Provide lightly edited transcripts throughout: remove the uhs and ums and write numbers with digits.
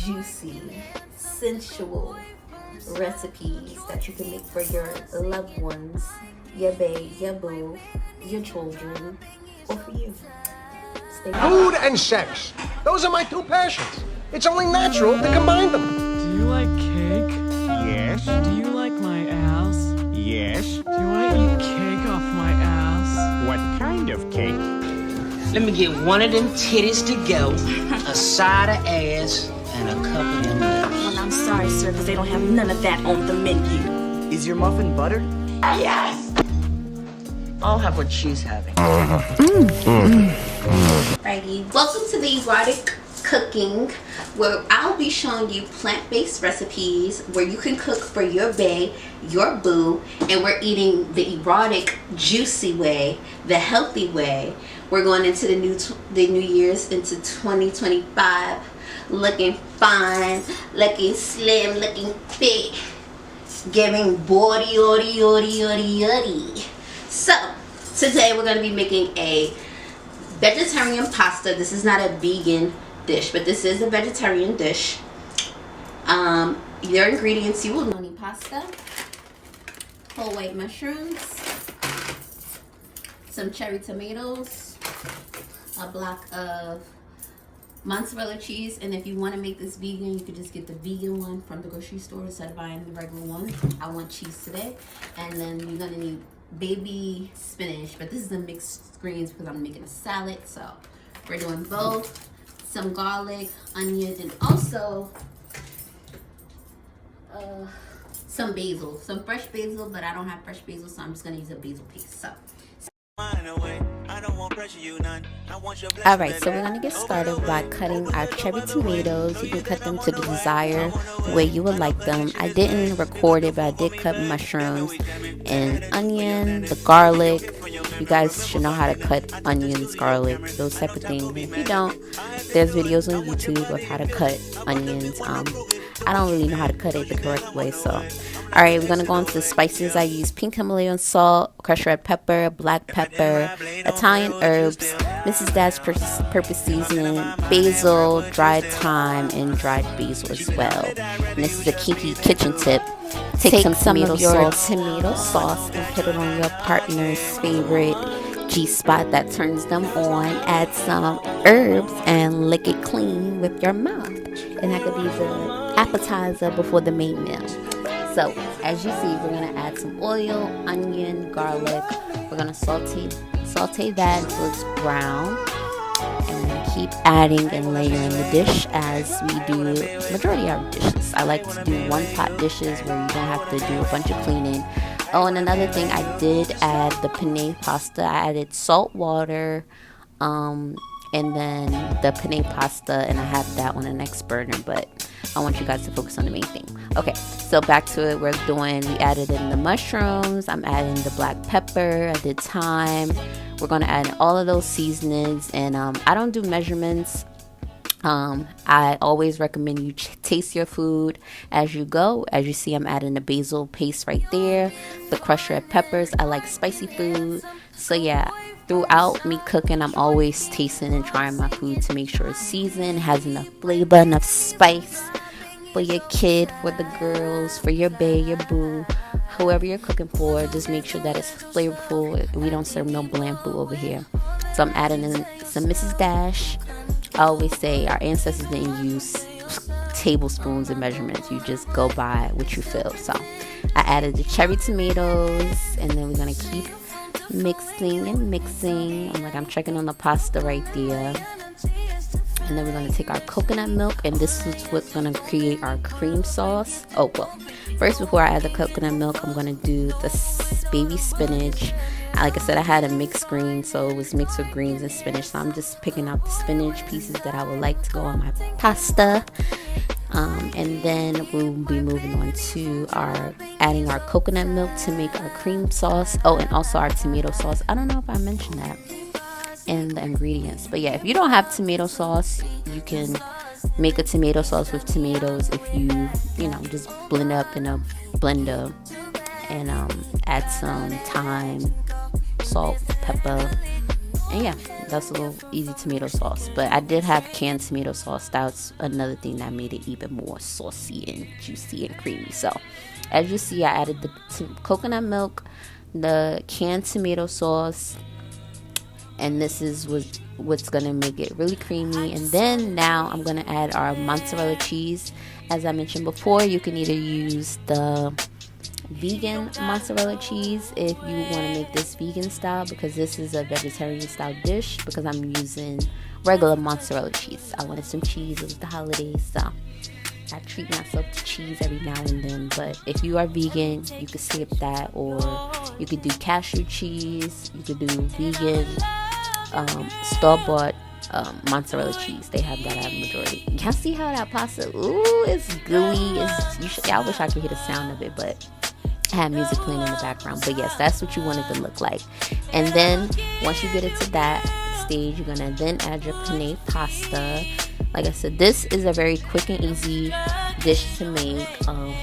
juicy, sensual recipes that you can make for your loved ones, your bae, your boo, your children, or for you. Stay Food and sex. Those are my two passions. It's only natural to combine them. Do you like cake? Yes. Do you like my ass? Yes. Do I eat cake off my ass? What kind of cake? Let me get one of them titties to go, a side of ass, and a couple of them lips. Well, I'm sorry, sir, because they don't have none of that on the menu. Is your muffin buttered? Yes! I'll have what she's having. Alrighty, welcome to the Erotic Cooking, where I'll be showing you plant-based recipes where you can cook for your bae, your boo, and we're eating the erotic, juicy way, the healthy way. We're going into the new year's, into 2025, looking fine, looking slim, looking fit, giving body. So today we're going to be making a vegetarian pasta. This is not a vegan dish, but this is a vegetarian dish. Your ingredients, you will need pasta, whole white mushrooms, some cherry tomatoes, a block of mozzarella cheese, and if you want to make this vegan, you could just get the vegan one from the grocery store instead of buying the regular one. I want cheese today. And then you're going to need baby spinach, but this is a mixed greens because I'm making a salad, so we're doing both. Some garlic, onions, and also some basil, some fresh basil, but I don't have fresh basil, so I'm just gonna use a basil paste. So alright, so we're gonna get started by cutting our cherry tomatoes. You can cut them to the desired way you would like them. I didn't record it, but I did cut mushrooms and onion, the garlic. You guys should know how to cut onions, garlic, those type of things. If you don't, there's videos on YouTube of how to cut onions. I don't really know how to cut it the correct way, so alright, we're gonna go into the spices. I use pink Himalayan salt, crushed red pepper, black pepper, Italian herbs, Mrs. Dad's purpose seasoning, basil, dried thyme, and dried basil as well. And this is a kinky kitchen tip. Take some of your tomato sauce and put it on your partner's favorite G-spot that turns them on. Add some herbs and lick it clean with your mouth. And that could be the appetizer before the main meal. So as you see, we're gonna add some oil, onion, garlic. We're gonna saute that until it's brown, and then keep adding and layering the dish as we do majority of our dishes. I like to do one pot dishes where you don't have to do a bunch of cleaning. Oh, and another thing, I did add the penne pasta. I added salt water, and then the penne pasta, and I have that on the next burner, but I want you guys to focus on the main thing. Okay, so back to it. We added in the mushrooms. I'm adding the black pepper. I did thyme. We're going to add all of those seasonings, and I don't do measurements. I always recommend you taste your food as you go. As you see, I'm adding the basil paste right there, the crushed red peppers. I like spicy food, so yeah, throughout me cooking, I'm always tasting and trying my food to make sure it's seasoned, has enough flavor, enough spice for your kid, for the girls, for your bae, your boo, whoever you're cooking for. Just make sure that it's flavorful. We don't serve no bland food over here. So I'm adding in some Mrs. Dash. I always say our ancestors didn't use tablespoons and measurements. You just go by what you feel. So I added the cherry tomatoes, and then we're gonna keep mixing. I'm checking on the pasta right there. And then we're going to take our coconut milk, and this is what's going to create our cream sauce. Oh, well, first, before I add the coconut milk, I'm going to do the baby spinach. Like I said, I had a mixed green, so it was mixed with greens and spinach. So I'm just picking out the spinach pieces that I would like to go on my pasta. And then we'll be moving on to adding our coconut milk to make our cream sauce. Oh, and also our tomato sauce. I don't know if I mentioned that in the ingredients, but yeah, if you don't have tomato sauce, you can make a tomato sauce with tomatoes. If you just blend up in a blender and add some thyme, salt, pepper, And yeah, that's a little easy tomato sauce. But I did have canned tomato sauce. That's another thing that made it even more saucy and juicy and creamy. So as you see, I added the coconut milk, the canned tomato sauce, and this is what's gonna make it really creamy. And then now I'm gonna add our mozzarella cheese. As I mentioned before, you can either use the vegan mozzarella cheese if you want to make this vegan style, because this is a vegetarian style dish, because I'm using regular mozzarella cheese. I wanted some cheese. It was the holidays, so I treat myself to cheese every now and then. But if you are vegan, you could skip that, or you could do cashew cheese. You could do vegan store-bought mozzarella cheese. They have that at a majority. Y'all see how that pasta, ooh, it's gooey. I wish I could hear the sound of it, but I had music playing in the background. But yes, that's what you want it to look like. And then once you get it to that stage, you're gonna then add your penne pasta. Like I said, this is a very quick and easy dish to make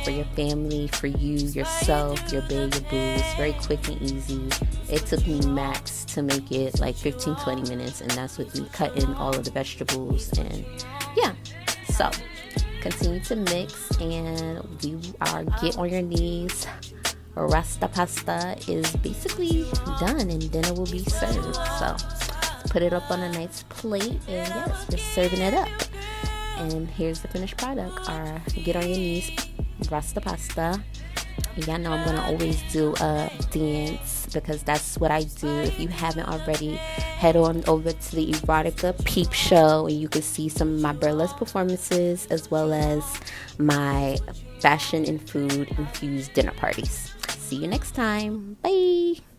for your family, for you, yourself, your babe, your boo. It's very quick and easy. It took me max to make it like 15-20 minutes, and that's with me cutting all of the vegetables. And yeah, so continue to mix, and we are get on your knees. Rasta pasta is basically done, and dinner will be served. So put it up on a nice plate, and yes, we're serving it up. And here's the finished product. Our get on your knees Rasta pasta. And y'all know I'm gonna always do a dance, because that's what I do. If you haven't already, head on over to the Erotica Peep Show, and you can see some of my burlesque performances, as well as my fashion and food infused dinner parties. See you next time. Bye.